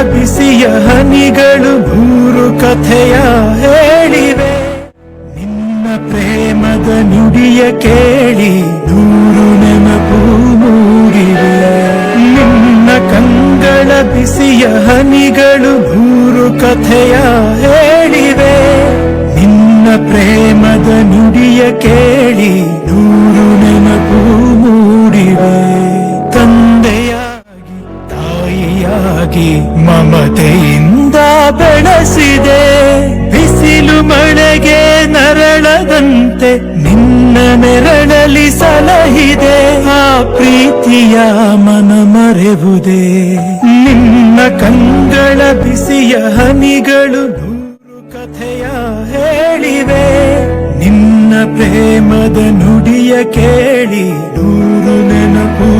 ಬಿಸಿಯ ಹನಿಗಳು ಮೂರು ಕಥೆಯ ಹೇಳಿವೆ. ನಿನ್ನ ಪ್ರೇಮದ ನುಡಿಯ ಕೇಳಿ ನೂರು ನೆನಪು ಮೂಡಿವೆ. ನಿನ್ನ ಕಂಗಳ ಬಿಸಿಯ ಹನಿಗಳು ಮೂರು ಕಥೆಯ ಹೇಳಿವೆ. ನಿನ್ನ ಪ್ರೇಮದ ನುಡಿಯ ಕೇಳಿ ನೂರು ನೆನಪು ಮೂಡಿವೆ. ತಂದೆಯಾಗಿ ತಾಯಿಯಾಗಿ ಮಮತೆಯಿಂದ ಬೆಳೆಸಿದೆ. ಬಿಸಿಲು ಮಳೆಗೆ ನರಳದಂತೆ ನಿನ್ನ ನೆರಳಲಿ ಸಲಹಿದೆ. ಆ ಪ್ರೀತಿಯ ಮನ ಮರೆವುದೇ. ನಿನ್ನ ಕಂಗಳ ಬಿಸಿಯ ಹನಿಗಳು ನೂರು ಕಥೆಯ ಹೇಳಿವೆ. ನಿನ್ನ ಪ್ರೇಮದ ನುಡಿಯ ಕೇಳಿ ನೂರು ನೆನಪು